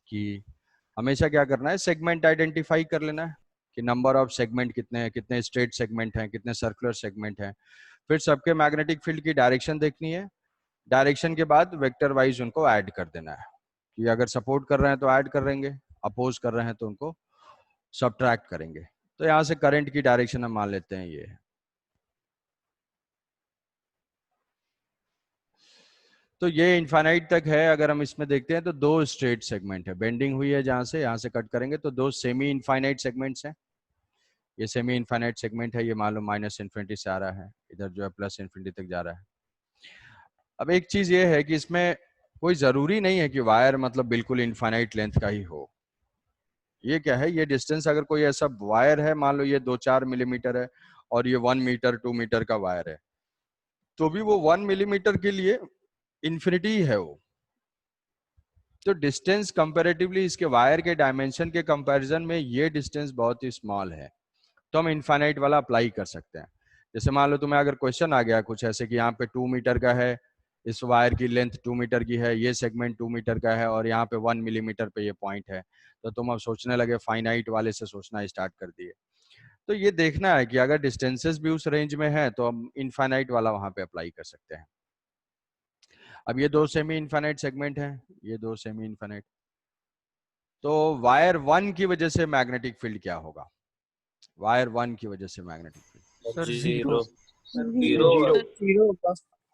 कि हमेशा क्या करना है, सेगमेंट आइडेंटिफाई कर लेना है कि नंबर ऑफ सेगमेंट कितने हैं, कितने स्ट्रेट सेगमेंट हैं, कितने सर्कुलर सेगमेंट हैं। फिर सबके मैग्नेटिक फील्ड की डायरेक्शन देखनी है। डायरेक्शन के बाद वेक्टर वाइज उनको ऐड कर देना है कि अगर सपोर्ट कर रहे हैं तो ऐड कर देंगे, अपोज कर रहे हैं तो उनको सब्ट्रैक्ट करेंगे। तो यहाँ से करंट की डायरेक्शन हम मान लेते हैं ये। तो ये इनफाइनाइट तक है। अगर हम इसमें देखते हैं तो दो स्ट्रेट सेगमेंट है, बेंडिंग हुई है जहां से, यहाँ से कट करेंगे तो दो सेमी इनफाइनाइट सेगमेंट्स हैं। ये सेमी इनफाइनाइट सेगमेंट है, ये मान लो माइनस इन्फिनिटी से आ रहा है, इधर जो है प्लस इन्फिनिटी तक जा रहा है। अब एक चीज ये है कि इसमें कोई जरूरी नहीं है कि वायर मतलब बिल्कुल इनफाइनाइट लेंथ का ही हो। ये क्या है, ये डिस्टेंस अगर कोई ऐसा वायर है, मान लो ये 2-4 मिलीमीटर है और ये 1 मीटर 2 मीटर का वायर है, तो भी वो 1 मिलीमीटर के लिए इन्फिनिटी है वो। तो डिस्टेंस कंपैरेटिवली इसके वायर के डायमेंशन के कंपैरिजन में ये डिस्टेंस बहुत ही स्मॉल है, तो हम इनफाइनाइट वाला अप्लाई कर सकते हैं। जैसे मान लो तुम्हें अगर क्वेश्चन आ गया कुछ ऐसे कि यहाँ पे 2 मीटर का है, इस वायर की लेंथ 2 मीटर की है, ये सेगमेंट 2 मीटर का है और यहाँ पे 1 मिलीमीटर पे ये पॉइंट है, तो तुम अब सोचने लगे, फाइनाइट वाले से सोचना स्टार्ट कर दिए। तो ये देखना है कि अगर डिस्टेंसेस भी उस रेंज में है तो हम इनफाइनाइट वाला वहां पे अप्लाई कर सकते हैं। अब ये दो सेमी इनफाइनाइट सेगमेंट हैं, ये दो सेमी इनफाइनाइट। तो वायर 1 की वजह से मैग्नेटिक फील्ड क्या होगा? वायर 1 की वजह से magnetic field sir zero. Zero.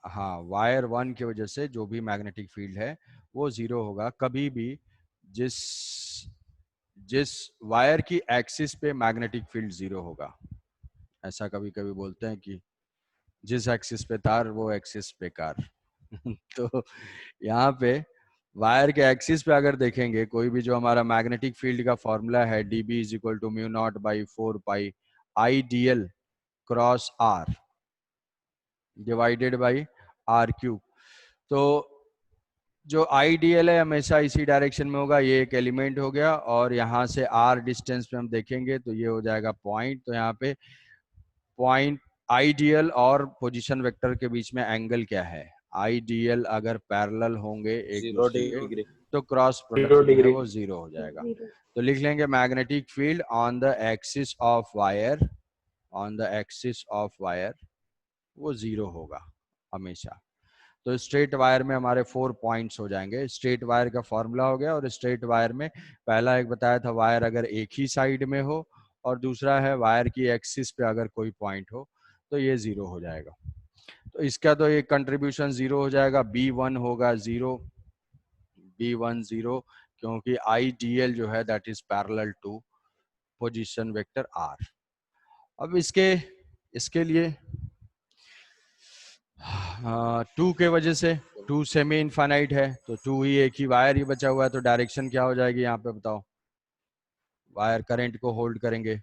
हाँ, वायर 1 की वजह से जो भी मैग्नेटिक फील्ड है वो जीरो होगा कभी भी जिस जिस वायर की एक्सिस पे मैग्नेटिक फील्ड जीरो होगा। ऐसा कभी कभी बोलते हैं कि जिस एक्सिस पे तार वो एक्सिस पे कार। तो यहाँ पे वायर के एक्सिस पे अगर देखेंगे कोई भी, जो हमारा मैग्नेटिक फील्ड का फॉर्मूला है dB is equal to mu naught by 4 pi I D L cross R divided by R cube. तो जो आई डी एल है हमेशा इसी डायरेक्शन में होगा, ये एक एलिमेंट हो गया, और यहाँ से आर डिस्टेंस पे हम देखेंगे तो ये हो जाएगा पॉइंट। तो यहाँ पे पॉइंट आईडीएल और पोजीशन वेक्टर के बीच में एंगल क्या है? आईडीएल अगर पैरेलल होंगे एक 0 दूसरे के डिग्री। तो क्रॉस प्रोडक्ट जो है वो जीरो हो जाएगा। तो लिख लेंगे magnetic field on the axis of wire, on the axis of wire वो जीरो होगा हमेशा। तो स्ट्रेट वायर में हमारे 4 पॉइंट्स हो जाएंगे। स्ट्रेट वायर का फॉर्मूला हो गया, और स्ट्रेट वायर में पहला एक बताया था, वायर अगर एक ही साइड में हो, और दूसरा है वायर की एक्सिस पे अगर कोई पॉइंट हो तो ये जीरो हो जाएगा। तो इसका तो ये कंट्रीब्यूशन जीरो हो जाएगा, B1 होगा जीरो, B1 जीरो, क्योंकि IDL जो है that is parallel to position vector R। अब इसके लिए 2 के वजह से 2 सेमी इनफाइनाइट है, तो 2 ही, एक ही वायर ही बचा हुआ है, तो डायरेक्शन क्या हो जाएगी यहाँ पे बताओ? वायर करंट को होल्ड करेंगे,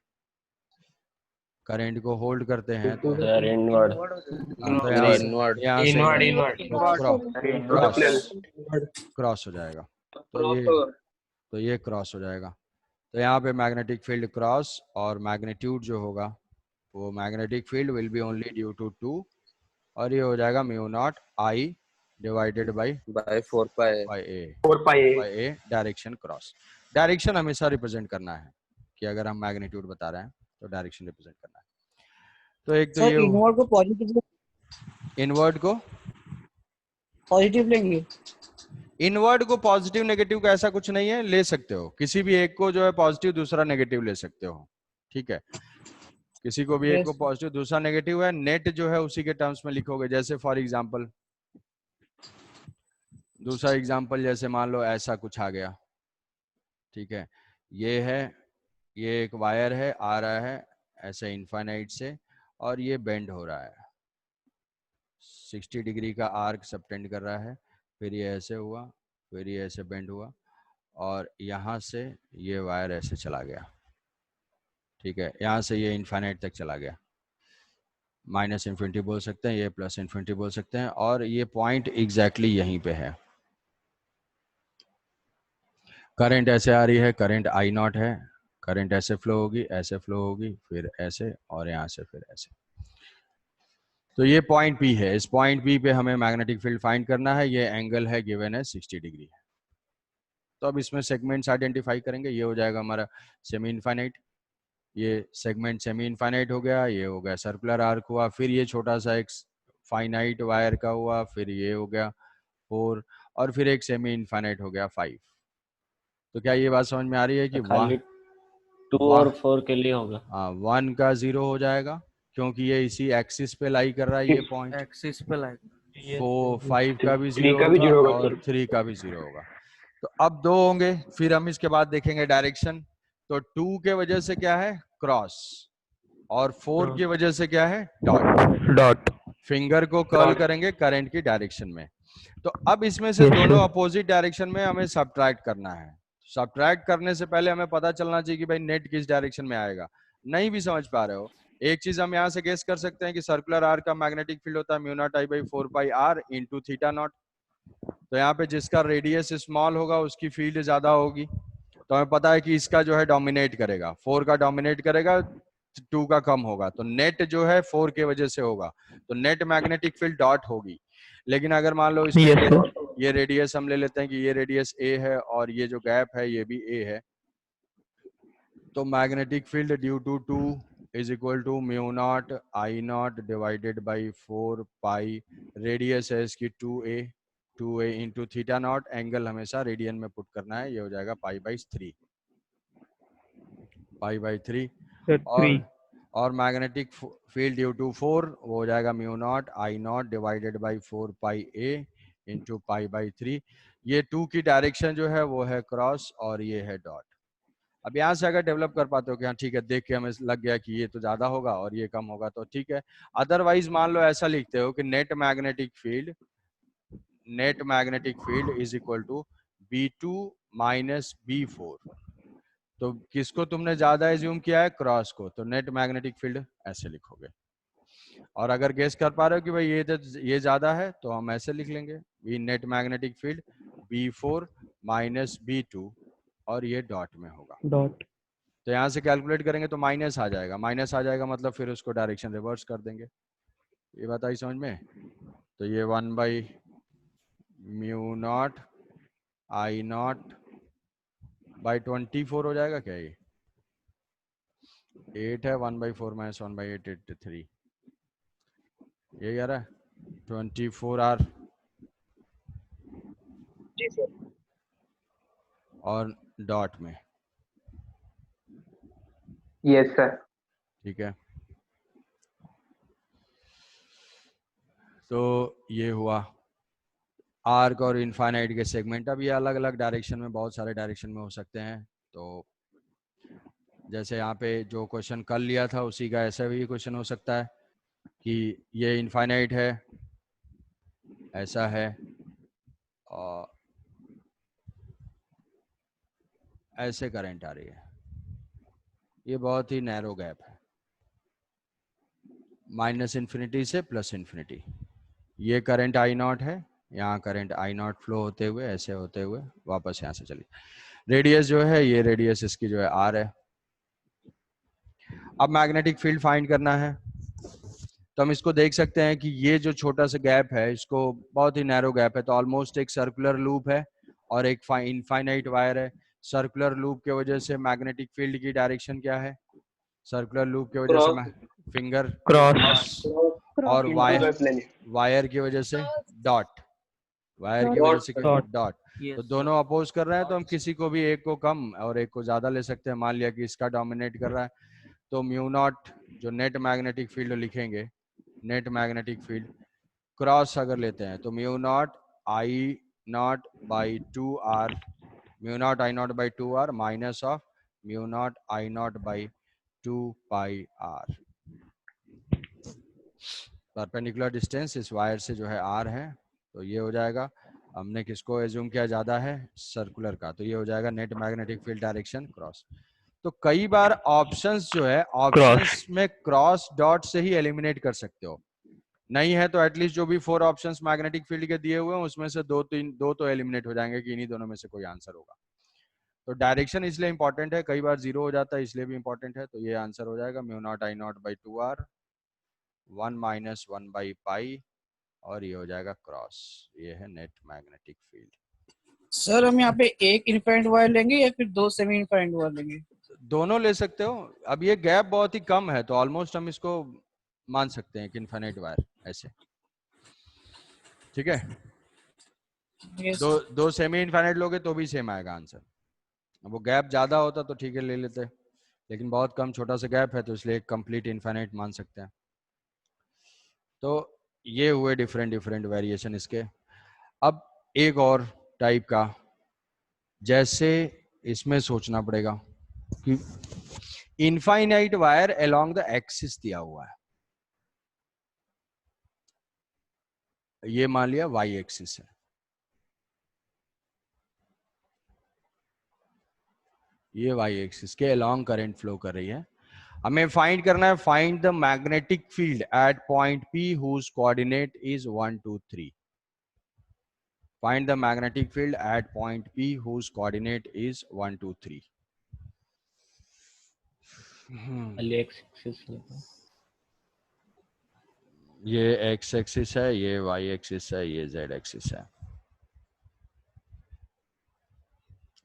करंट को होल्ड करते हैं तो सर इनवर्ड। तो यहाँ से क्रॉस हो जाएगा। तो ये क्रॉस हो जाएगा। तो यहाँ पे मैग्नेटिक फील्ड क्रॉस, और मैग्नीट्यूड जो होगा वो magnetic field will be only due to 2, और ये हो जाएगा mu naught I divided by 4 pi A direction cross. Direction हमेशा रिप्रेजेंट करना है कि अगर हम मैग्नीट्यूड बता रहे हैं तो डायरेक्शन रिप्रेजेंट करना है। तो एक तो सर ये इनवर्ड को पॉजिटिव, इनवर्ड को पॉजिटिव लेंगे। इनवर्ड को पॉजिटिव नेगेटिव का ऐसा कुछ नहीं है, ले सकते हो किसी भी एक को, जो है पॉजिटिव दूसरा नेगेटिव ले सकते हो, ठीक है। किसी को भी एक को पॉजिटिव दूसरा नेगेटिव है, नेट जो है उसी के टर्म्स में लिखोगे। जैसे फॉर एग्जांपल, दूसरा एग्जांपल, जैसे मान लो ऐसा कुछ आ गया, ठीक है, ये है, ये एक वायर है, आ रहा है ऐसे इनफाइनाइट से, और ये बेंड हो रहा है, 60 डिग्री का आर्क सबटेंड कर रहा है, फिर ये ऐसे हुआ, फिर ये ऐसे बेंड हुआ, और यहाँ से ये वायर ऐसे चला गया, ठीक है, यहाँ से ये इनफाइनाइट तक चला गया। माइनस इन्फिनिटी बोल सकते हैं, ये प्लस इन्फिनिटी बोल सकते हैं, और ये पॉइंट एग्जैक्टली यहीं पे है। करंट ऐसे आ रही है, करंट आई नॉट है, करंट ऐसे फ्लो होगी, ऐसे फ्लो होगी, फिर ऐसे, और यहाँ से फिर ऐसे। तो ये पॉइंट P है, इस पॉइंट P पे हमें मैग्नेटिक फील्ड फाइंड करना है। ये एंगल है गिवन है 60 डिग्री। तो अब इसमें सेगमेंट्स आइडेंटिफाई करेंगे, ये हो जाएगा हमारा सेमी इनफाइनाइट, ये सेगमेंट सेमी इनफाइनाइट हो गया, ये हो गया सर्कुलर आर्क हुआ, फिर ये छोटा सा एक फाइनाइट वायर का हुआ, फिर ये हो गया 4, और फिर एक सेमी इनफाइनाइट हो गया 5। तो क्या ये बात समझ में आ रही है कि वाह खाली 2 वाह और 4 के लिए होगा। 1 का 0 हो जाएगा क्योंकि ये इसी एक्सिस पे लाई कर रहा है, ये पॉइंट। एक्सिस पे लाइक 5 का भी 0 का भी होगा 0 होगा और सर। 3 का भी 0 होगा। तो अब 2 होंगे, फिर हम इसके बाद देखेंगे डायरेक्शन। तो 2 के वजह से क्या है क्रॉस, और 4 की वजह से क्या है डॉट। डॉट। फिंगर को कर्ल करेंगे करंट की डायरेक्शन में। तो अब इसमें से दोनों अपोजिट डायरेक्शन में हमें सब्ट्रैक्ट करना है। सब्ट्रैक्ट करने से पहले हमें पता चलना चाहिए कि भाई नेट किस डायरेक्शन में आएगा। नहीं भी समझ पा रहे हो, एक चीज हम यहाँ से गेस कर सकते हैं कि सर्कुलर आर का मैग्नेटिक फील्ड होता है mu naught I by 4 pi R into theta naught. तो यहाँ पे जिसका रेडियस स्मॉल होगा उसकी फील्ड ज्यादा होगी। तो हमें पता है कि इसका जो है डोमिनेट करेगा, 4 का डोमिनेट करेगा, 2 का कम होगा, तो नेट जो है 4 के वजह से होगा, तो नेट मैग्नेटिक फील्ड डॉट होगी। लेकिन अगर मान लो इसमें ये रेडियस हम ले लेते हैं कि ये रेडियस ए है और ये जो गैप है ये भी ए है, तो magnetic field due to 2 is equal to mu naught I naught divided by 4 pi, radius है इसकी 2a into theta naught, angle हमेशा रेडियन में पुट करना है, ये हो जाएगा पाई बाई 3 और मैग्नेटिक फील्ड ड्यू टू 4 वो हो जाएगा mu naught I naught divided by 4 pi A into pi by 3। ये 2 की डायरेक्शन जो है वो है क्रॉस और ये है डॉट। अब यहाँ से अगर डेवलप कर पाते हो कि हाँ ठीक है, देख के हमें लग गया कि ये तो ज्यादा होगा और ये कम होगा तो ठीक है। अदरवाइज मान लो ऐसा लिखते हो कि net magnetic field is equal to B2 minus B4। तो किसको तुमने ज्यादा एज्यूम किया है, क्रॉस को, तो नेट मैग्नेटिक फील्ड ऐसे लिखोगे। और अगर गेस कर पा रहे हो कि भाई ये ज्यादा है तो हम ऐसे लिख लेंगे V net magnetic field B4 minus B2 और ये डॉट में होगा। डॉट। तो यहाँ से कैलकुलेट करेंगे तो माइनस आ जाएगा, मतलब फिर उसको डायरेक्शन रिवर्स कर देंगे। ये बात आई समझ में? तो ये 1 by mu naught I naught by 24 हो जाएगा क्या, ये 8 है, 1 बाई 4 माइनस 1 बाई 8 83, ये कह रहा है 24 आर जी सर। और डॉट में, यस सर। ठीक है। तो ये हुआ आर्क और इनफाइनाइट के सेगमेंट। अब ये अलग अलग डायरेक्शन में, बहुत सारे डायरेक्शन में हो सकते हैं। तो जैसे यहाँ पे जो क्वेश्चन कल लिया था उसी का ऐसा भी क्वेश्चन हो सकता है कि ये इनफाइनाइट है, ऐसा है और ऐसे करंट आ रही है, ये बहुत ही नैरो गैप है, माइनस इन्फिनिटी से प्लस इन्फिनिटी। ये करंट आई नॉट है, यहाँ करंट आई नॉट फ्लो होते हुए ऐसे होते हुए वापस यहाँ से चली। रेडियस जो है, ये रेडियस इसकी जो है आर है। अब मैग्नेटिक फील्ड फाइंड करना है, तो हम इसको देख सकते हैं कि ये जो छोटा सा गैप है, इसको बहुत ही नैरो गैप है, तो ऑलमोस्ट एक सर्कुलर लूप है और एक इनफाइनाइट वायर है। सर्कुलर लूप के वजह से मैग्नेटिक फील्ड की डायरेक्शन क्या है, सर्कुलर लूप की वजह से फिंगर क्रॉस, और वायर की वजह से डॉट, वायर की वजह से डॉट। तो दोनों अपोज कर रहे हैं, तो हम किसी को भी एक को कम और एक को ज्यादा ले सकते हैं। मान लिया कि इसका डोमिनेट कर रहा है, तो म्यू नॉट जो नेट मैग्नेटिक फील्ड लिखेंगे, नेट मैग्नेटिक फील्ड क्रॉस अगर लेते हैं तो mu naught I naught by 2r, mu naught I naught by 2r minus of mu naught I naught by 2 pi r। Perpendicular distance इस wire से जो है r है, तो ये हो जाएगा, हमने किसको एज्यूम किया ज्यादा है, सर्कुलर का, तो ये हो जाएगा net magnetic field direction cross. तो कई बार ऑप्शंस जो है, ऑप्शंस में क्रॉस डॉट से ही एलिमिनेट कर सकते हो, नहीं है तो एटलीस्ट जो भी 4 ऑप्शंस मैग्नेटिक फील्ड के दिए हुए हैं उसमें से दो तो एलिमिनेट हो जाएंगे कि इन्हीं दोनों में से कोई आंसर होगा। तो डायरेक्शन इसलिए इंपॉर्टेंट है, कई बार 0 हो जाता है इसलिए भी इंपॉर्टेंट है। तो ये आंसर हो जाएगा mu naught I naught by 2r 1 minus 1 by pi, और ये हो जाएगा क्रॉस, ये है नेट मैग्नेटिक फील्ड। सर हम यहाँ पे एक इनफाइनाइट वायर लेंगे या फिर दो सेमी इनफाइनाइट वायर लेंगे? दोनों ले सकते हो। अब ये गैप बहुत ही कम है तो ऑलमोस्ट हम इसको मान सकते हैं कि इनफाइनाइट वायर ऐसे। ठीक है, Yes. दो सेमी इनफाइनाइट लोगे तो भी सेम आएगा आंसर। अब वो गैप ज्यादा होता तो ठीक है ले लेते, लेकिन बहुत कम छोटा सा गैप है तो इसलिए एक कंप्लीट इनफाइनाइट मान सकते हैं। तो ये हुए डिफरेंट डिफरेंट वेरिएशन इसके। अब एक और टाइप का, जैसे इसमें सोचना पड़ेगा कि infinite wire along the axis दिया हुआ है, ये मान लिया वाई एक्सिस है, ये वाई एक्सिस के अलोंग करंट फ्लो कर रही है। हमें फाइंड करना है, find the magnetic field at point P whose coordinate is 1 2 3। Find the magnetic field at point P whose coordinate is 1 2 3। खाली एक्स एक्सिस लेगा। ये एक्स एक्सिस है, ये वाई एक्सिस है, ये जेड एक्सिस है।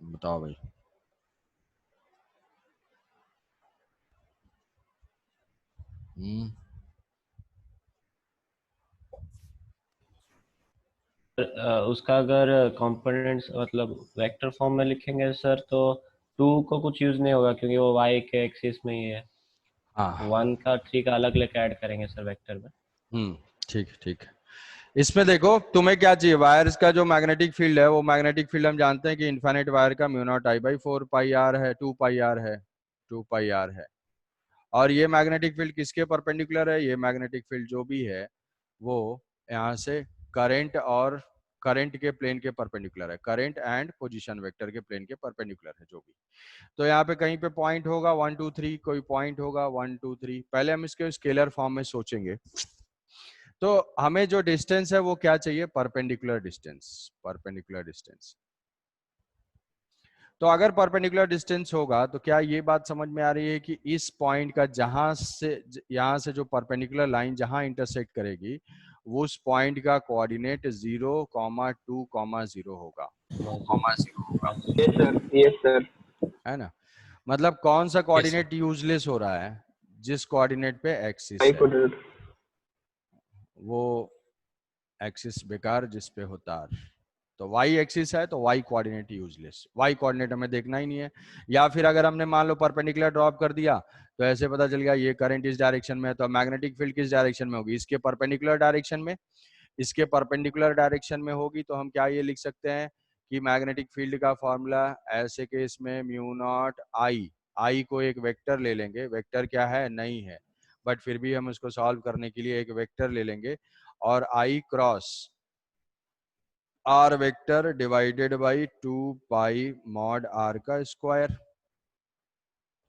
बताओ भाई। उसका अगर कंपोनेंट्स मतलब वेक्टर फॉर्म में लिखेंगे सर तो 2 को कुछ यूज नहीं होगा क्योंकि वो y के एक्सिस में ही है। हाँ 1 का 3 का अलग लेके ऐड करेंगे सर वेक्टर में। ठीक है ठीक है। इसमें देखो तुम्हें क्या चाहिए, वायर्स का जो मैग्नेटिक फील्ड है, वो मैग्नेटिक फील्ड हम जानते हैं कि इनफाइनाइट वायर का mu naught I by 4 pi R है, 2 पाई आर है, 2 पाई आर है। और ये मैग्नेटिक फील्ड किसके परपेंडिकुलर है, ये मैग्नेटिक फील्ड जो भी है वो यहाँ से करंट और करंट के प्लेन के परपेंडिकुलर है, करंट एंड पोजीशन वेक्टर के प्लेन के परपेंडिकुलर है जो भी। तो यहाँ पे कहीं पे पॉइंट होगा 1 2 3, कोई पॉइंट होगा 1 2 3। पहले हम इसके स्केलर फॉर्म में सोचेंगे। तो हमें जो डिस्टेंस है वो क्या चाहिए, परपेंडिकुलर डिस्टेंस, परपेंडिकुलर डिस्टेंस। तो अगर परपेंडिकुलर डिस्टेंस होगा तो क्या ये बात समझ में आ रही है कि इस पॉइंट का जहां से यहां से जो परपेंडिकुलर लाइन जहां इंटरसेक्ट करेगी वो उस पॉइंट का कोऑर्डिनेट 0,2,0 होगा, 2,0 होगा, यस सर, यस सर। है ना। मतलब कौन सा Yes, कोऑर्डिनेट यूजलेस हो रहा है, जिस कोऑर्डिनेट पे एक्सिस आई है कोऑर्डिनेट। वो एक्सिस बेकार, जिस पे होता है। तो y एक्सिस है तो y coordinate useless, y coordinate हमें देखना ही नहीं है। या फिर अगर हमने मान लो परपेंडिकुलर ड्रॉप कर दिया तो ऐसे पता चल गया ये करंट इस डायरेक्शन में है, तो मैग्नेटिक फील्ड किस डायरेक्शन में होगी, इसके परपेंडिकुलर डायरेक्शन में, इसके परपेंडिकुलर डायरेक्शन में होगी। तो हम क्या ये लिख सकते हैं कि मैग्नेटिक फील्ड का फॉर्मूला ऐसे केस में म्यू नॉट आई, आई को एक वेक्टर ले लेंगे, वेक्टर क्या है नहीं है बट फिर भी हम उसको सॉल्व करने के लिए एक वेक्टर ले लेंगे, और I cross r vector divided by 2 pi mod r का स्क्वायर।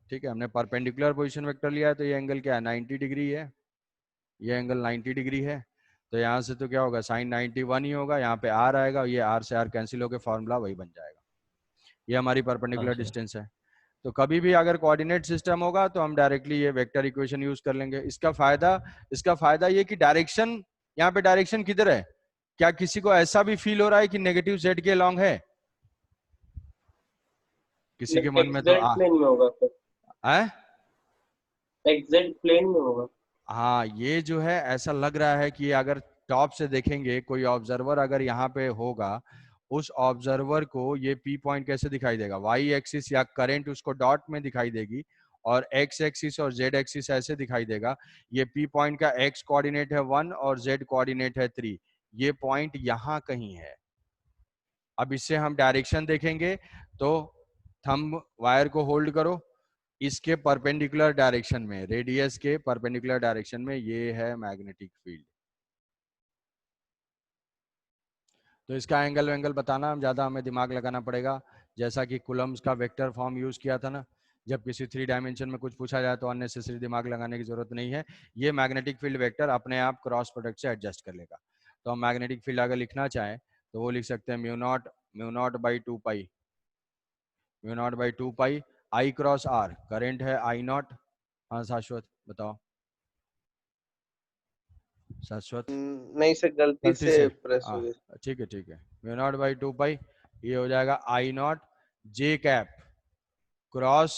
ठीक है, हमने परपेंडिकुलर पोजीशन वेक्टर लिया है तो ये एंगल क्या है 90 डिग्री है, ये एंगल 90 डिग्री है। तो यहाँ से तो क्या होगा साइन 91 ही होगा, यहाँ पे आर आएगा, ये आर से आर कैंसिल होकर फॉर्मूला वही बन जाएगा। ये हमारी परपेंडिकुलर sir. डिस्टेंस है। तो कभी भी अगर कोऑर्डिनेट सिस्टम होगा तो हम डायरेक्टली ये वेक्टर इक्वेशन यूज कर लेंगे। इसका फायदा ये कि डायरेक्शन, यहाँ पे डायरेक्शन किधर है, क्या किसी को ऐसा भी फील हो रहा है कि नेगेटिव जेड के लॉन्ग है, किसी के मन में तो एक्सजेड प्लेन में होगा सर, है? एक्सजेड प्लेन में होगा। हाँ ये जो है ऐसा लग रहा है कि अगर टॉप से देखेंगे कोई ऑब्जर्वर अगर यहाँ पे होगा, उस ऑब्जर्वर को ये पी पॉइंट कैसे दिखाई देगा, वाई एक्सिस या करंट उसको डॉट में दिखाई देगी, और एक्स एक्सिस और जेड एक्सिस ऐसे दिखाई देगा। ये पी पॉइंट का एक्स कोऑर्डिनेट है 1 और जेड कोऑर्डिनेट है 3, ये पॉइंट यहाँ कहीं है। अब इससे हम डायरेक्शन देखेंगे तो थंब वायर को होल्ड करो, इसके परपेंडिकुलर डायरेक्शन में, रेडियस के परपेंडिकुलर डायरेक्शन में ये है मैग्नेटिक फील्ड। तो इसका एंगल बताना हम ज्यादा हमें दिमाग लगाना पड़ेगा, जैसा कि कुलम्स का वेक्टर फॉर्म यूज किया था ना, जब किसी 3 डायमेंशन में कुछ पूछा जाए तो अननेसेसरी दिमाग लगाने की जरूरत नहीं है। ये मैग्नेटिक फील्ड वेक्टर अपने आप क्रॉस प्रोडक्ट से एडजस्ट कर लेगा। तो हम मैग्नेटिक फील्ड अगर लिखना चाहें तो वो लिख सकते हैं mu naught by 2 pi, mu naught by 2 pi I cross R, current है आई नॉट। हाँ शाश्वत बताओ, शाश्वत नहीं सर, गलती गलती से से, प्रेस हो हाँ गया। ठीक है म्यू नॉट बाई 2 पाई ये हो जाएगा I naught j cap cross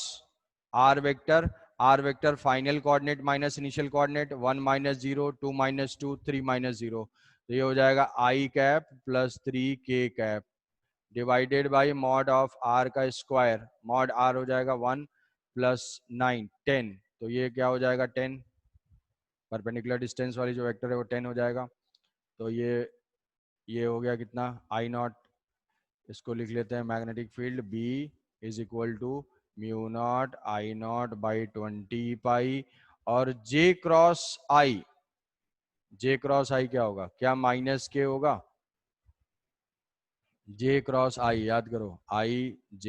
r vector final coordinate minus initial coordinate 1 minus 0 2 minus 2 3 minus 0, तो ये हो जाएगा आई कैप प्लस 3 के cap divided by mod of R का स्क्वायर, मॉड आर हो जाएगा 1 प्लस 9 10, तो ये क्या हो जाएगा 10, परपेंडिकुलर डिस्टेंस वाली जो वेक्टर है वो 10 हो जाएगा। तो ये हो गया कितना आई नॉट, इसको लिख लेते हैं magnetic field B is equal to mu naught I naught by 20 pi, और J क्रॉस आई क्या होगा, क्या माइनस के होगा, J क्रॉस आई याद करो I J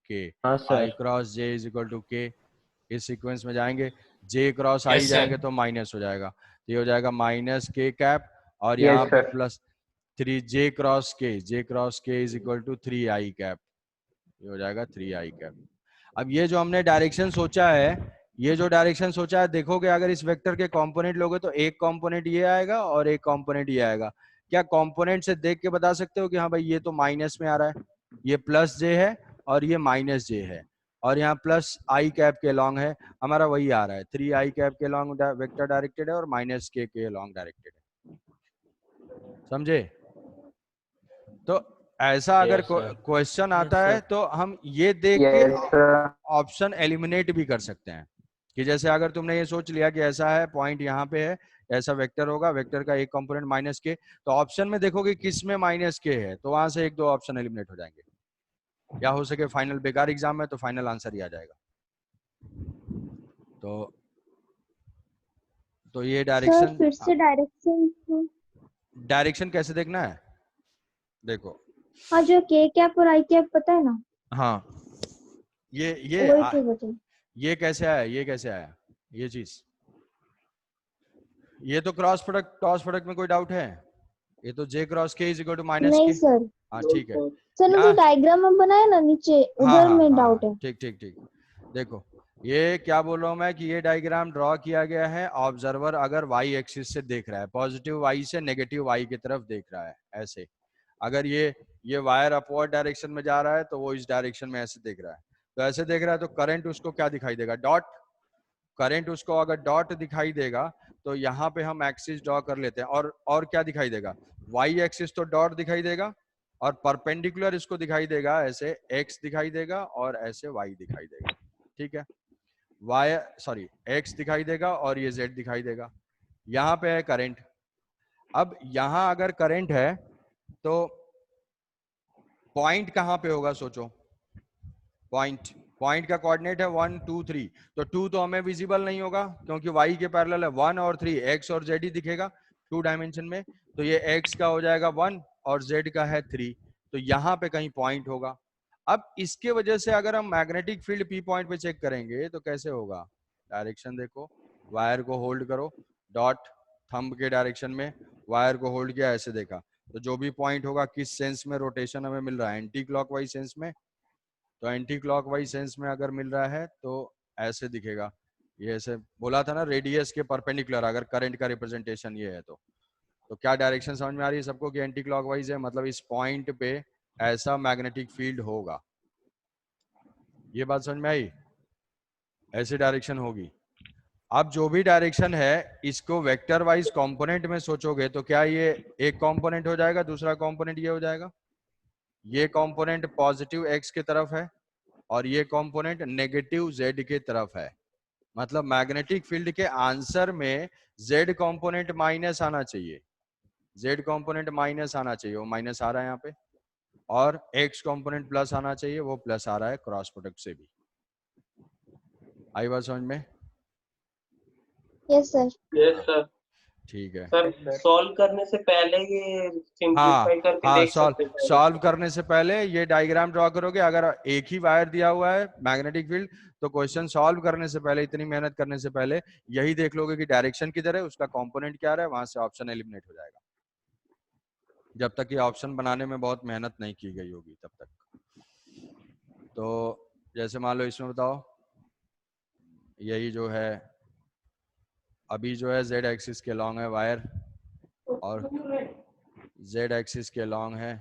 K, हाँ I sir. Cross J is equal to K, इस सीक्वेंस में जाएंगे J क्रॉस आई जाएंगे तो माइनस हो जाएगा, तो ये हो जाएगा माइनस के कैप, और यहाँ यस पे sir. Plus 3 J cross K is equal to 3 I cap, ये हो जाएगा 3 आई कैप। अब ये जो हमने डायरेक्शन सोचा है, ये जो डायरेक्शन सोचा है, देखोगे अगर इस वेक्टर के कंपोनेंट लोगे तो एक कंपोनेंट ये आएगा और एक कंपोनेंट ये आएगा। क्या कंपोनेंट से देख के बता सकते हो कि हाँ भाई ये तो माइनस में आ रहा है, ये प्लस जे है और ये माइनस जे है, और यहाँ प्लस आई कैप के लॉन्ग है, हमारा वही आ रहा है 3 आई कैप के लॉन्ग वेक्टर डायरेक्टेड है और माइनस के लॉन्ग डायरेक्टेड है, समझे? तो ऐसा अगर यस सर। क्वेश्चन आता है तो हम ये देख के यस सर। ऑप्शन एलिमिनेट भी कर सकते हैं, कि जैसे अगर तुमने ये सोच लिया कि ऐसा है पॉइंट यहाँ पे है, ऐसा वेक्टर होगा, वेक्टर का एक कंपोनेंट माइनस के, तो ऑप्शन में देखोगे किस में माइनस के है, तो वहां से एक दो ऑप्शन एलिमिनेट हो जाएंगे, या हो सके फाइनल बेकार एग्जाम में तो फाइनल आंसर ही आ जाएगा। तो ये सर डायरेक्शन, फिर से डायरेक्शन कैसे देखना है, देखो हाँ जो के कैप और आई कैप पता है ना, हाँ ये वही तो बताइए। ये कैसे आया, ये कैसे आया ये चीज, ये तो क्रॉस प्रोडक्ट में कोई डाउट है, ये तो J cross K is equal to minus नहीं के, सर, हाँ ठीक है, सर ने जो यहाँ डायग्राम में बनाया ना नीचे हाँ उधर हाँ में हाँ डाउट है। ठीक ठीक ठीक, देखो ये क्या बोल रहा हूँ मैं कि ये डायग्राम ड्रॉ किया गया है, ऑब्जर्वर अगर वाई एक्सिस से देख रहा है, पॉजिटिव वाई से नेगेटिव वाई की तरफ देख रहा है ऐसे, अगर ये वायर अपवर्ड डायरेक्शन में जा रहा है तो वो इस डायरेक्शन में ऐसे देख रहा है, तो ऐसे देख रहा है तो करंट उसको क्या दिखाई देगा, डॉट, करंट उसको अगर डॉट दिखाई देगा तो यहाँ पे हम एक्सिस ड्रॉ कर लेते हैं, और क्या दिखाई देगा, वाई एक्सिस तो डॉट दिखाई देगा, और परपेंडिकुलर इसको दिखाई देगा ऐसे एक्स दिखाई देगा और ऐसे वाई दिखाई देगा, ठीक है, वाई सॉरी एक्स दिखाई देगा और ये जेड दिखाई देगा, यहाँ पे है करंट। अब यहाँ अगर करंट है तो पॉइंट कहाँ पे होगा सोचो, पॉइंट का कोऑर्डिनेट है 1 2 3, तो 2 तो हमें विजिबल नहीं होगा क्योंकि y के पैरेलल है, 1 और 3 x और z ही दिखेगा 2 डायमेंशन में, तो ये x का हो जाएगा 1 और z का है 3, तो यहाँ पे कहीं पॉइंट होगा। अब इसके वजह से अगर हम मैग्नेटिक फील्ड P पॉइंट पे चेक करेंगे तो कैसे होगा, डायरेक्शन देखो, वायर को होल्ड करो, डॉट थंब के डायरेक्शन में वायर को होल्ड किया, ऐसे देखा, तो जो भी पॉइंट होगा किस सेंस में रोटेशन हमें मिल रहा है, एंटी क्लॉकवाइज सेंस में, तो एंटी क्लॉकवाइज सेंस में अगर मिल रहा है तो ऐसे दिखेगा, ये ऐसे बोला था ना रेडियस के परपेंडिकुलर, अगर करंट का रिप्रेजेंटेशन ये है तो क्या डायरेक्शन समझ में आ रही है सबको कि एंटी क्लॉकवाइज है, मतलब इस पॉइंट पे ऐसा मैग्नेटिक फील्ड होगा, ये बात समझ में आई, ऐसी डायरेक्शन होगी। अब जो भी डायरेक्शन है इसको वेक्टर वाइज कंपोनेंट में सोचोगे तो क्या ये एक कंपोनेंट हो जाएगा, दूसरा कंपोनेंट ये हो जाएगा, ये कंपोनेंट पॉजिटिव एक्स की तरफ है और ये कंपोनेंट नेगेटिव जेड की तरफ है, मतलब मैग्नेटिक फील्ड के आंसर में जेड कंपोनेंट माइनस आना चाहिए, जेड कंपोनेंट माइनस आना चाहिए, वो माइनस आ रहा है यहाँ पे, और एक्स कंपोनेंट प्लस आना चाहिए, वो प्लस आ रहा है क्रॉस प्रोडक्ट से भी। आई बात समझ में? Yes sir. Yes sir. ठीक है, सर सॉल्व करने से पहले ये हाँ सिंपलीफाई करके हाँ, देख सकते हैं सॉल्व करने से पहले ये डायग्राम ड्रॉ करोगे, अगर एक ही वायर दिया हुआ है मैग्नेटिक फील्ड तो क्वेश्चन सॉल्व करने से पहले, इतनी मेहनत करने से पहले यही देख लोगे कि डायरेक्शन किधर है, उसका कंपोनेंट क्या है, वहां से ऑप्शन एलिमिनेट हो जाएगा, जब तक ये ऑप्शन बनाने में बहुत मेहनत नहीं की गई होगी तब तक। तो जैसे मान लो इसमें बताओ, यही जो है अभी जो है जेड एक्सिस के लॉन्ग है वायर, और जेड एक्सिस के लॉन्ग है,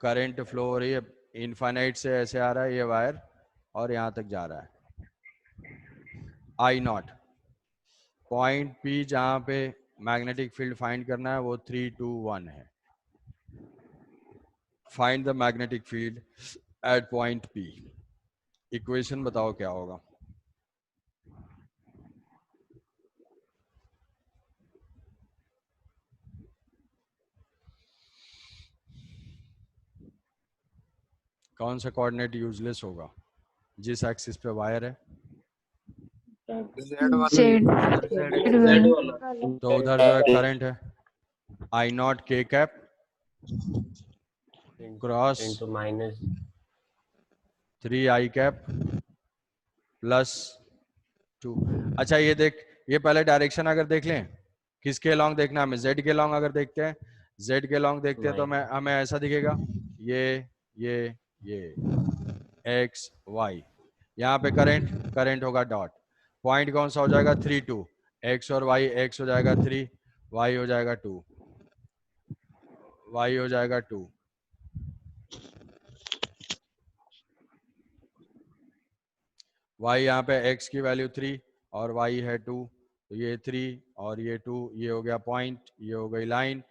करंट फ्लो हो रही है, इनफाइनाइट से ऐसे आ रहा है ये वायर और यहाँ तक जा रहा है। आई नॉट पॉइंट पी जहाँ पे मैग्नेटिक फील्ड फाइंड करना है वो 3, 2, 1 है। Find the magnetic field at point P. Equation बताओ क्या होगा। कौन सा कोऑर्डिनेट यूजलेस होगा? जिस एक्सिस पे वायर है जेड जेड वाला। तो उधर जो है करंट है आई नॉट के cap cross into minus 3 I cap plus 2। अच्छा ये देख, ये पहले डायरेक्शन अगर देख लें किसके लॉन्ग देखना है हमें, जेड के लॉन्ग अगर देखते हैं, जेड के लॉन्ग देखते हैं तो हमें ऐसा दिखेगा ये एक्स वाई। यहाँ पे करंट होगा डॉट, पॉइंट कौन सा हो जाएगा 3, 2, एक्स और वाई, एक्स हो जाएगा 3, वाई हो जाएगा 2, वाई हो जाएगा 2। वाई यहाँ पे एक्स की वैल्यू 3 और वाई है 2, तो ये 3 और ये 2, ये हो गया पॉइंट, ये हो गई लाइन।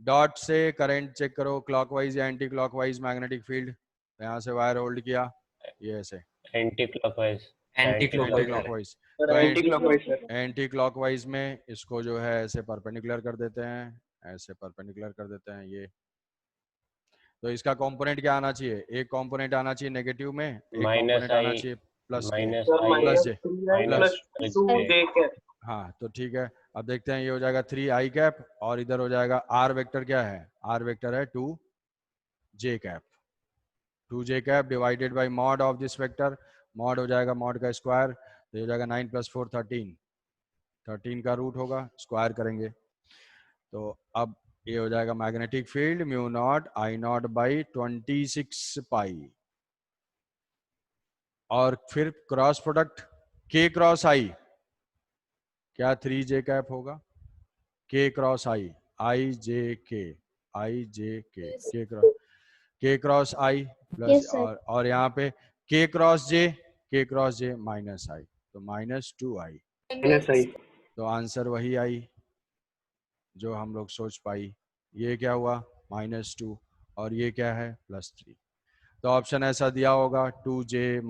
डॉट से करंट चेक करो क्लॉकवाइज या एंटी क्लॉकवाइज मैग्नेटिक फील्ड। यहाँ से वायर होल्ड किया, ये ऐसे एंटी क्लॉकवाइज एंटी क्लॉकवाइज, तो एंटी क्लॉकवाइज में इसको जो है ऐसे परपेंडिकुलर कर देते हैं, ऐसे परपेंडिकुलर कर देते हैं ये। तो इसका कंपोनेंट क्या आना चाहिए? एक कंपोनेंट आना चाहिए नेगेटिव में, एक कंपोनेंट आना चाहिए प्लस जे प्लस जे। हाँ तो ठीक है, अब देखते हैं ये हो जाएगा 3 आई कैप और इधर हो जाएगा आर वेक्टर क्या है, आर वेक्टर है 2 j cap, 2 j cap divided by mod of this vector, mod हो जाएगा मॉड का स्क्वायर, तो हो जाएगा 9 + 4 13, 13 का रूट होगा, स्क्वायर करेंगे तो अब ये हो जाएगा magnetic field mu naught I naught by 26 पाई, और फिर क्रॉस प्रोडक्ट के क्रॉस आई, क्या 3 जे कैप होगा, के क्रॉस आई जे के, आई जे के क्रॉस आई प्लस Yes, sir. और यहाँ पे के क्रॉस जे माइनस आई, तो -2 आई, तो आंसर वही आई जो हम लोग सोच पाई। ये क्या हुआ -2 और ये क्या है +3, तो ऑप्शन ऐसा दिया होगा 2J -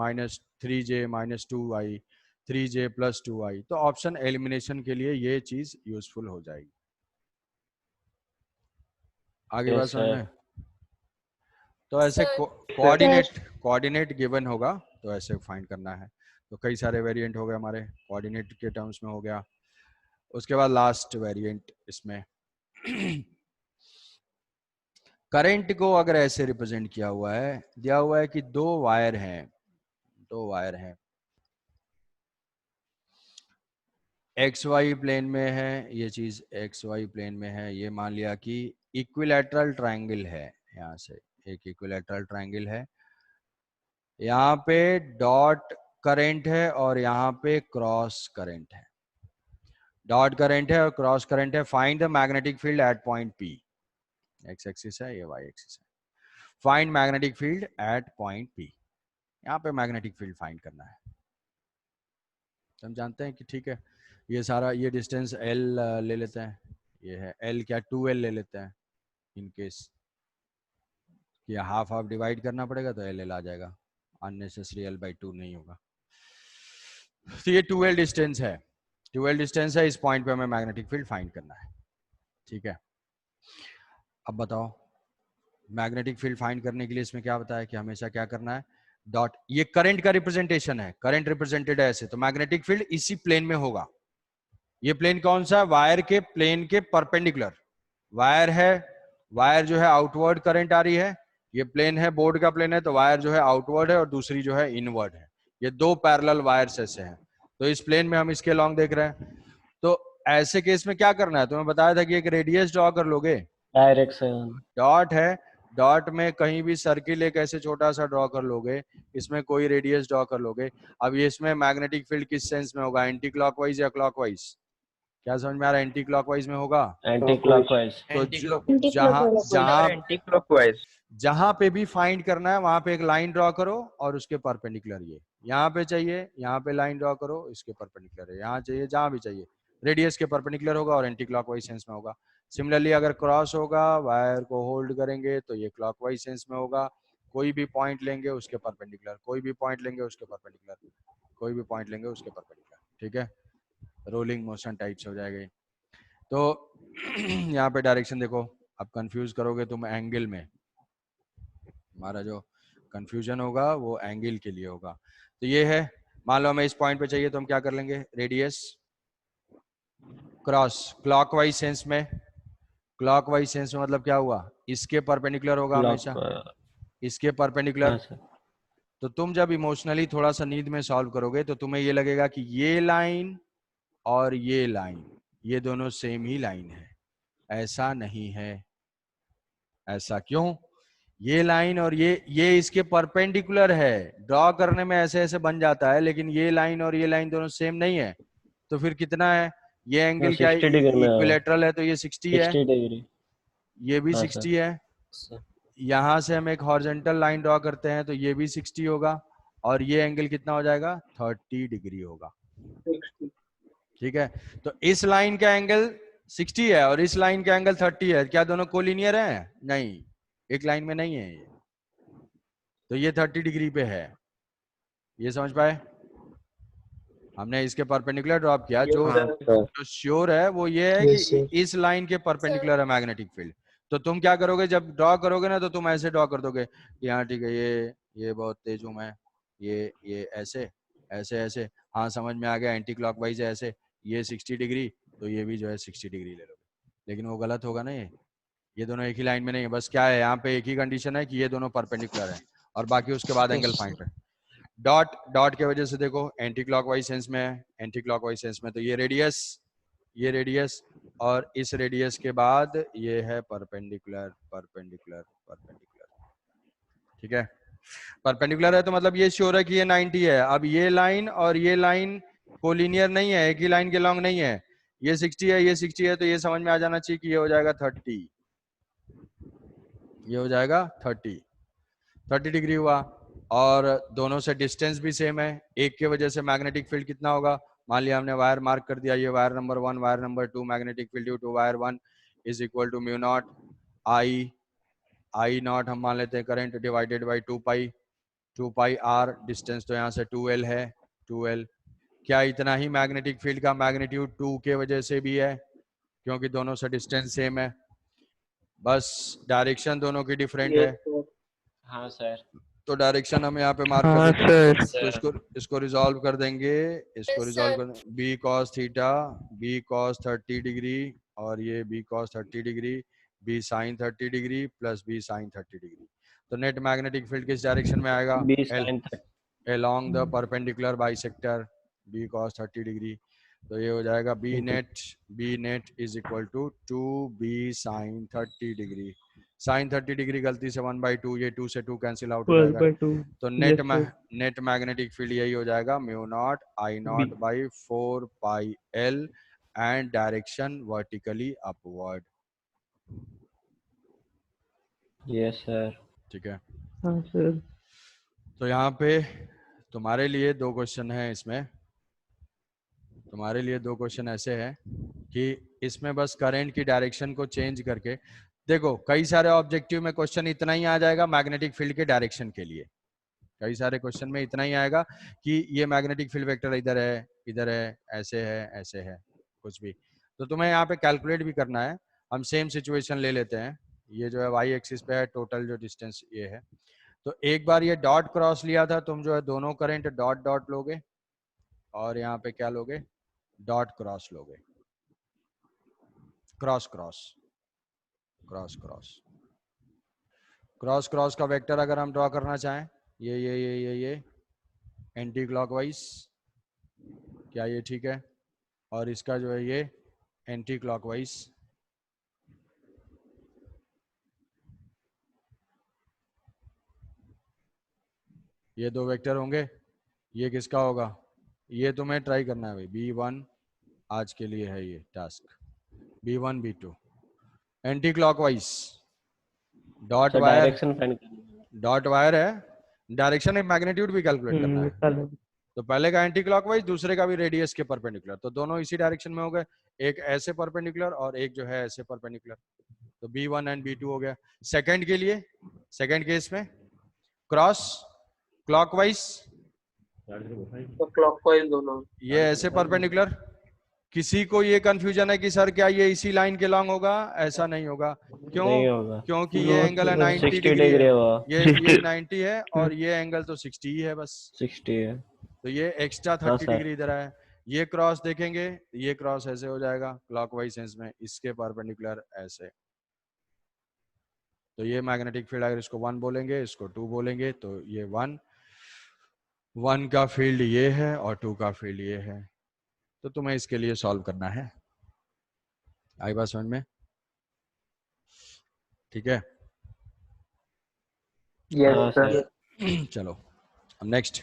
3J - 2 आई, 3J + 2 आई, तो ऑप्शन एलिमिनेशन के लिए ये चीज यूजफुल हो जाएगी। आगे बात समझ में? तो ऐसे कोऑर्डिनेट गिवन होगा तो ऐसे फाइंड करना है। तो कई सारे वेरिएंट हो गए हमारे कोऑर्डिनेट के टर्म्स में हो गया। उसके बाद लास्ट वेरिएंट इसमें करंट को अगर ऐसे रिप्रेजेंट किया हुआ है, दिया हुआ है कि दो वायर हैं XY प्लेन में है, ये चीज XY प्लेन में है, ये मान लिया कि इक्विलैटरल ट्रायंगल है, यहाँ से एक इक्विलैटरल ट्रायंगल है, यहाँ पे डॉट करंट है और यहाँ पे क्रॉस करंट है, डॉट करंट है और क्रॉस करंट है। Find the magnetic field at point P, x axis है, ये वाई एक्सिस है। Find magnetic field at point P, यहाँ पे मैग्नेटिक फील्ड फाइंड करना है। हम जानते हैं कि ठीक है ये सारा ये डिस्टेंस L ले लेते हैं, ये है L, क्या 2L ले लेते हैं, इन केस ये हाफ डिवाइड करना पड़ेगा तो LL आ जाएगा, अननेसेसरी L/2 नहीं होगा। तो ये 2L डिस्टेंस है, 2L डिस्टेंस है, इस पॉइंट पे हमें मैग्नेटिक फील्ड फाइंड करना है। ठीक है, अब बताओ मैग्नेटिक फील्ड फाइंड करने के लिए इसमें क्या बताया कि हमेशा क्या करना है, डॉट, ये करंट का रिप्रेजेंटेशन है, करंट रिप्रेजेंटेड है ऐसे, तो मैग्नेटिक फील्ड इसी प्लेन में होगा। ये प्लेन कौन सा है, वायर के प्लेन के परपेंडिकुलर वायर है, वायर जो है आउटवर्ड करंट आ रही है, ये प्लेन है बोर्ड का प्लेन है, तो वायर जो है आउटवर्ड है और दूसरी जो है इनवर्ड है, ये दो पैरेलल वायर्स ऐसे हैं, तो इस प्लेन में हम इसके लॉन्ग देख रहे हैं। तो ऐसे केस में क्या करना है, तुम्हें बताया था कि एक रेडियस ड्रॉ कर लोगे, डायरेक्शन डॉट है, डॉट में कहीं भी सर्किल एक ऐसे छोटा सा ड्रॉ कर लोगे, इसमें कोई रेडियस ड्रॉ कर लोगे। अब ये इसमें मैग्नेटिक फील्ड किस सेंस में होगा, एंटी क्लॉकवाइज या क्लॉकवाइज, क्या समझ में आ रहा है? एंटी क्लॉकवाइज में होगा एंटी क्लॉकवाइज। तो एंटी जो क्लॉक जहां एंटी क्लॉकवाइज। जहां पे भी फाइंड करना है वहां पे एक लाइन ड्रॉ करो और उसके परपेंडिकुलर ये यहाँ पे चाहिए, यहाँ पे लाइन ड्रॉ करो, इसके परपेंडिकुलर है, यहाँ चाहिए, जहां भी चाहिए रेडियस के परपेंडिकुलर होगा और एंटी क्लॉकवाइज सेंस में होगा। सिमिलरली अगर क्रॉस होगा, वायर को होल्ड करेंगे तो ये क्लॉकवाइज सेंस में होगा। कोई भी पॉइंट लेंगे उसके परपेंडिकुलर, कोई भी पॉइंट लेंगे उसके परपेंडिकुलर, कोई भी पॉइंट लेंगे उसके परपेंडिकुलर। ठीक है, रोलिंग मोशन टाइप्स हो जाएगा ये। तो यहाँ पे डायरेक्शन देखो, अब कंफ्यूज करोगे तुम एंगल में, हमारा जो कंफ्यूजन होगा वो एंगल के लिए होगा। तो ये है, मान लो हमें इस पॉइंट पे चाहिए तो हम क्या कर लेंगे, रेडियस क्रॉस क्लॉकवाइज सेंस में। क्लॉकवाइज सेंस में मतलब क्या हुआ, इसके परपेंडिकुलर होगा हमेशा, इसके परपेंडिकुलर। हाँ सर। तो तुम जब इमोशनली थोड़ा सा नींद में सॉल्व करोगे तो तुम्हें ये लगेगा कि ये लाइन और ये लाइन, ये दोनों सेम ही लाइन है। ऐसा नहीं है। ऐसा क्यों? ये लाइन और ये इसके परपेंडिकुलर है, ड्रॉ करने में ऐसे ऐसे बन जाता है, लेकिन ये लाइन और ये लाइन दोनों सेम नहीं है। तो फिर कितना है, ये एंगल क्या 60 डिग्री में होगा। इक्विलेटरल है तो ये 60 है, 60 डिग्री। ये भी हाँ 60 है। सर। यहां से हम एक हॉरिजॉन्टल लाइन ड्रॉ करते हैं तो ये भी 60 होगा, और ये एंगल कितना हो जाएगा, 30 डिग्री होगा। ठीक है, तो इस लाइन का एंगल 60 है और इस लाइन का एंगल 30 है, क्या दोनों कोलिनियर हैं? नहीं, एक लाइन में नहीं है ये, तो ये 30 डिग्री पे है। ये समझ पाए? हमने इसके परपेंडिकुलर ड्रॉप किया, जो श्योर है वो ये है कि इस लाइन के परपेंडिकुलर है मैग्नेटिक फील्ड। तो तुम क्या करोगे, जब ड्रॉ करोगे ना तो तुम ऐसे ड्रॉ कर दोगे कि हाँ ठीक है, ये बहुत तेज हूं मैं, ये ऐसे ऐसे ऐसे, हाँ समझ में आ गया, एंटी क्लॉकवाइज है ऐसे, ये 60 डिग्री तो ये भी जो है 60 डिग्री ले लोगे। लेकिन वो गलत होगा ना, ये दोनों एक ही लाइन में नहीं है। बस क्या है, यहाँ पे एक ही कंडीशन है कि ये दोनों परपेंडिकुलर है, और बाकी उसके बाद एंगल फाइंड है। डॉट डॉट के वजह से देखो एंटी क्लॉकवाइज सेंस में है, एंटी क्लॉकवाइज सेंस में तो ये रेडियस और इस रेडियस के बाद ये है परपेंडिकुलर परपेंडिकुलर परपेंडिकुलर। ठीक है, परपेंडिकुलर है तो मतलब ये श्योर है कि ये 90 है। अब ये लाइन और ये लाइन कोलिनियर नहीं है, एक ही लाइन के लॉन्ग नहीं है, ये 60 है, ये 60 है, तो ये समझ में आ जाना चाहिए कि ये हो जाएगा 30, ये हो जाएगा 30 डिग्री हुआ। और दोनों से डिस्टेंस भी सेम है, एक के वजह से मैग्नेटिक फील्ड कितना होगा, मान लिया हमने वायर मार्क कर दिया, ये wire number 1, wire number 2, magnetic field due to wire 1 is equal to mu naught I naught हम मान लेते हैं current divided by 2 pi R, distance तो यहाँ से 2l है, 2l। क्या इतना ही मैग्नेटिक फील्ड का मैग्नीट्यूड 2 के वजह से भी है, क्योंकि दोनों से डिस्टेंस सेम है, बस डायरेक्शन दोनों की डिफरेंट है। हाँ सर। तो डायरेक्शन हम यहाँ पे मार्क कर देते हैं, तो इसको रिजॉल्व कर देंगे, इसको रिजॉल्व कर देंगे, B cos theta, B cos 30 degree, और ये B cos 30 degree, B sine 30 degree plus B sine 30 degree. तो नेट मैग्नेटिक फील्ड किस डायरेक्शन में आएगा, 20 sin along the perpendicular bisector b cos 30 degree. तो ये हो जाएगा B net is equal to 2b sin 30 degree. Sine 30 degree गलती से 1/2, ये 2 से 2 कैंसिल आउट हो जाएगा, तो नेट मैग्नेटिक फील्ड यही हो जाएगा mu naught I naught by 4 pi L, and direction vertically upward. Yes sir. ठीक है, हाँ सर। तो यहाँ पे तुम्हारे लिए 2 क्वेश्चन हैं, इसमें तुम्हारे लिए 2 क्वेश्चन ऐसे हैं कि इसमें बस करंट की डायरेक्शन को चेंज करके देखो, कई सारे ऑब्जेक्टिव में क्वेश्चन इतना ही आ जाएगा मैग्नेटिक फील्ड के डायरेक्शन के लिए, कई सारे क्वेश्चन में इतना ही आएगा कि ये मैग्नेटिक फील्ड वेक्टर इधर है, ऐसे है, कुछ भी। तो तुम्हें यहाँ पे कैलकुलेट भी करना है। हम सेम सिचुएशन ले लेते हैं, ये जो है वाई एक्सिस पे है, टोटल जो डिस्टेंस ये है, तो एक बार ये डॉट क्रॉस लिया था, तुम जो है दोनों करंट डॉट डॉट लोगे, और यहाँ पे क्या लोगे, डॉट क्रॉस लोगे, cross cross cross cross cross cross का वेक्टर अगर हम ड्रॉ करना चाहें, ये एंटी क्लॉकवाइज, क्या ये ठीक है, और इसका जो है ये एंटी क्लॉकवाइज, ये 2 वेक्टर होंगे, ये किसका होगा, ये तुम्हें ट्राई करना है भाई, B1 आज के लिए है ये task. B1 B2 anti clockwise dot sir wire, direction find करना डॉट वायर है, डायरेक्शन एक मैग्नीट्यूड भी कैलकुलेट करना है। तो पहले का एंटी क्लॉकवाइज, दूसरे का भी रेडियस के परपेंडिकुलर, तो दोनों इसी डायरेक्शन में हो गए, एक ऐसे परपेंडिकुलर और एक जो है ऐसे परपेंडिकुलर। तो B1 एंड B2 हो गया। सेकंड के लिए, सेकंड केस में क्रॉस क्लॉकवाइज, तो क्लॉकवाइज दोनों। ये ऐसे परपेंडिकुलर। किसी को ये कंफ्यूजन है कि सर क्या ये इसी लाइन के लॉन्ग होगा? ऐसा नहीं होगा। क्यों? नहीं होगा, क्योंकि ये एंगल है 90 60 डिग्री डिग्री है, हुआ, ये 90 है और ये एंगल तो 60 ही है बस। 60 है। तो ये एक्स्ट्रा हाँ 30 सर। डिग्री इधर है। ये क्रॉस देखेंगे, ये क्रॉस ऐसे हो जाएगा क्लॉकवाइज सेंस में, इसके परपेंडिकुलर ऐसे। तो ये मैग्नेटिक फील्ड, अगर इसको 1 बोलेंगे, इसको 2 बोलेंगे, तो ये 1 का फील्ड ये है और 2 का फील्ड ये है। तो तुम्हें इसके लिए सॉल्व करना है। आई बात समझ में? ठीक है। हाँ सर। चलो अब नेक्स्ट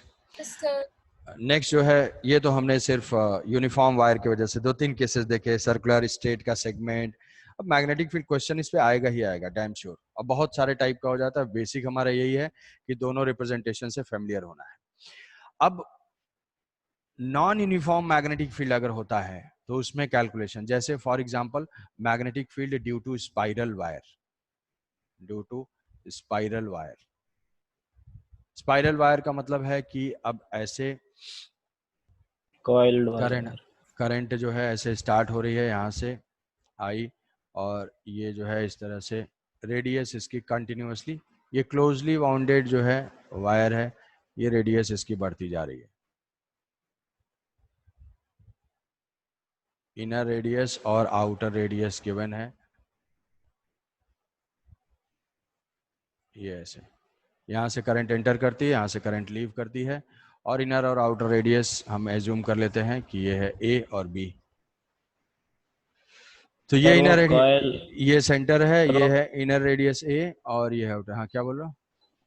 जो है, ये तो हमने सिर्फ यूनिफॉर्म वायर की वजह से 2-3 केसेस देखे, सर्कुलर, स्ट्रेट का सेगमेंट। अब मैग्नेटिक फील्ड क्वेश्चन इस पे आएगा ही आएगा, डैम श्योर। अब बहुत सारे टाइप का हो जाता है, बेसिक हमारा यही है कि दोनों रिप्रेजेंटेशन से फेमिलियर होना है। अब नॉन यूनिफॉर्म मैग्नेटिक फील्ड अगर होता है तो उसमें कैलकुलेशन, जैसे for example magnetic field due to spiral wire, due to spiral wire. Spiral wire का मतलब है कि अब ऐसे कॉइल्ड करंट जो है ऐसे स्टार्ट हो रही है यहाँ से आई, और ये जो है इस तरह से रेडियस इसकी कंटिन्यूअसली, ये क्लोजली बाउंडेड जो है वायर है, ये रेडियस इसकी बढ़ती जा रही है। इनर रेडियस और आउटर रेडियस गिवन है, ये ऐसे यहाँ से करंट एंटर करती है, यहाँ से करंट लीव करती है, और इनर और आउटर रेडियस हम एज्यूम कर लेते हैं कि ये है A और B। तो ये इनर रेडियस, ये सेंटर है, ये है इनर रेडियस A और ये है आउटर। हाँ क्या बोल रहा हूँ?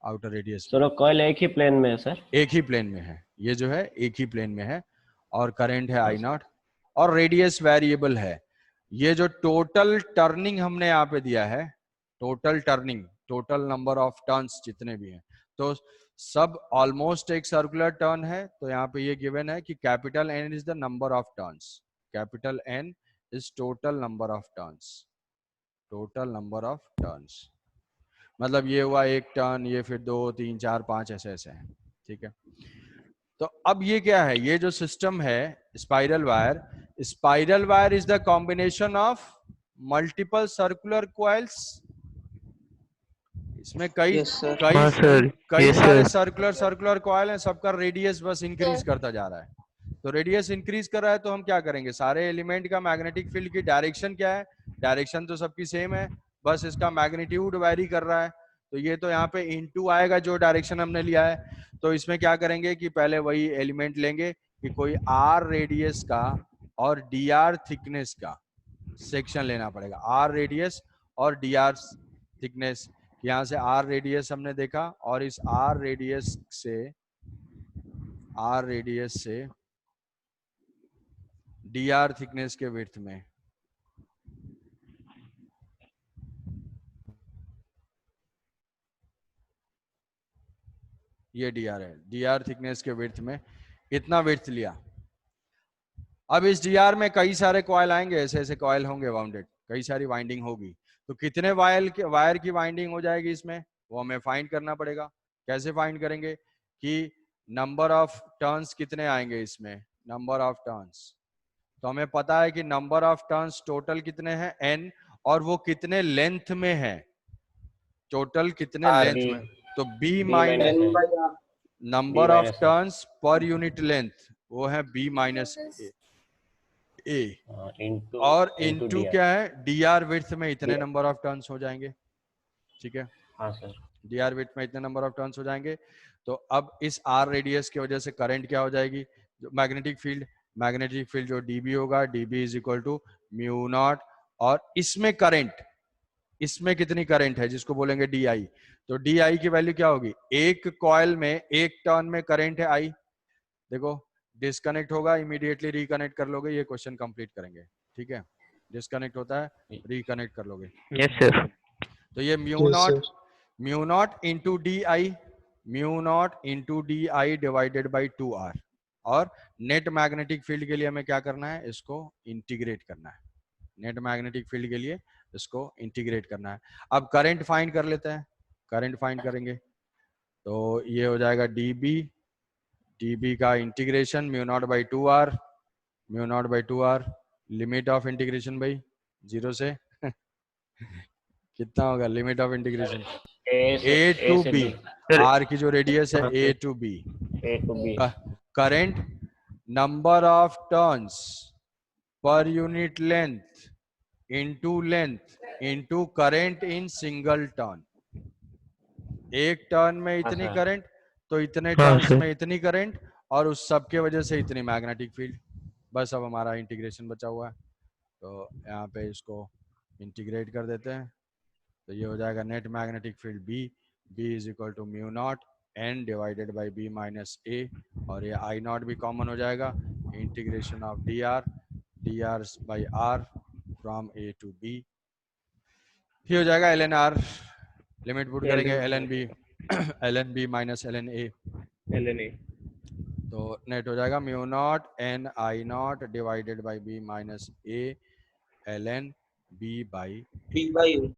Outer radius. सर कॉइल एक ही प्लेन में है सर? एक ही प्लेन में है, ये जो है एक ही प्लेन में है, और करंट है I0 और रेडियस वेरिएबल है। ये जो टोटल टर्निंग हमने यहाँ पे दिया है, total turning, total number of turns जितने भी हैं, तो सब ऑलमोस्ट एक सर्कुलर टर्न है। तो यहाँ पे ये गिवन है कि capital N is the number of turns, capital N is total number of turns, total number of turns. मतलब ये हुआ एक टर्न, ये फिर 2 3 4 5 ऐसे ऐसे हैं, ठीक है। तो अब ये क्या है, ये जो सिस्टम है spiral wire, spiral wire is the combination of multiple circular coils. इसमें कई सारे सर्कुलर कॉइल हैं, सबका रेडियस बस इंक्रीज करता जा रहा है। तो रेडियस इंक्रीज कर रहा है तो हम क्या करेंगे, सारे एलिमेंट का मैग्नेटिक फील्ड की डायरेक्शन क्या है, डायरेक्शन तो सबकी सेम है, बस इसका मैग्नीट्यूड वेरी कर रहा है। तो ये तो यहाँ पे इनटू आएगा जो डायरेक्शन हमने लिया है। तो इसमें क्या करेंगे कि पहले वही एलिमेंट लेंगे कि कोई R रेडियस का और DR थिकनेस का सेक्शन लेना पड़ेगा, R रेडियस और DR थिकनेस। यहाँ से R रेडियस हमने देखा, और इस R रेडियस से DR थिकनेस के विड्थ में, ये DR है, DR थिकनेस के विड्थ में इतना विड्थ लिया। अब इस DR में कई सारे कॉइल आएंगे, ऐसे ऐसे कॉइल होंगे वाउंडेड, कई सारी वाइंडिंग होगी। तो कितने वायर की वाइंडिंग हो जाएगी इसमें, वो हमें फाइंड करना पड़ेगा। कैसे फाइंड करेंगे कि नंबर ऑफ टर्न्स कितने आएंगे इसमें, नंबर ऑफ टर्न्स। तो हमें पता है कि नंबर ऑफ टर्न्स टोटल कितने हैं N, और वो कितने लेंथ में है, टोटल कितने लेंथ में, तो B minus number of turns per unit length, वो है B माइनस A, और इनटू क्या है DR विड्थ में इतने नंबर ऑफ टर्न्स हो जाएंगे, ठीक है। हाँ सर। DR विड्थ में इतने नंबर ऑफ टर्न्स हो जाएंगे। तो अब इस R रेडियस की वजह से करंट क्या हो जाएगी, जो मैग्नेटिक फील्ड जो dB होगा, dB is equal to mu naught, और इसमें करंट, इसमें कितनी करंट है जिसको बोलेंगे DI, तो DI की वैल्यू क्या होगी, एक कॉइल में एक टर्न में करंट है I, देखो डिस्कनेक्ट होगा इमीडिएटली रिकनेक्ट कर लोगे, ये क्वेश्चन कंप्लीट करेंगे, ठीक है। डिस्कनेक्ट होता है रिकनेक्ट कर लोगे। Yes sir. तो ये mu naught into D I, mu naught into D I divided by 2r, और नेट मैग्नेटिक फील्ड के लिए हमें क्या करना है, इसको इंटीग्रेट करना है। नेट मैग्नेटिक फील्ड के लिए इसको इंटीग्रेट करना है। अब करंट फाइंड कर लेते हैं, करंट फाइंड करेंगे तो ये हो जाएगा dB का integration mu naught by 2r, mu naught by 2r, limit of integration भाई 0 से कितना होगा limit of integration, a to b, r की जो रेडियस है a to b, current number of turns per unit length into current in single turn. एक turn में इतनी करंट तो इतने टर्न्स में इतनी करंट, और उस सब के वजह से इतनी मैग्नेटिक फील्ड। बस अब हमारा इंटीग्रेशन बचा हुआ है, तो यहाँ पे इसको इंटीग्रेट कर देते हैं। तो ये हो जाएगा net magnetic field B is equal to mu naught N divided by B minus A, और ये I नॉट भी कॉमन हो जाएगा, integration of dr by r from A to B। ये हो जाएगा ln r, लिमिट पुट करेंगे ln b minus ln a, तो नेट हो जाएगा mu naught N I naught divided by B minus A ln B by B by U।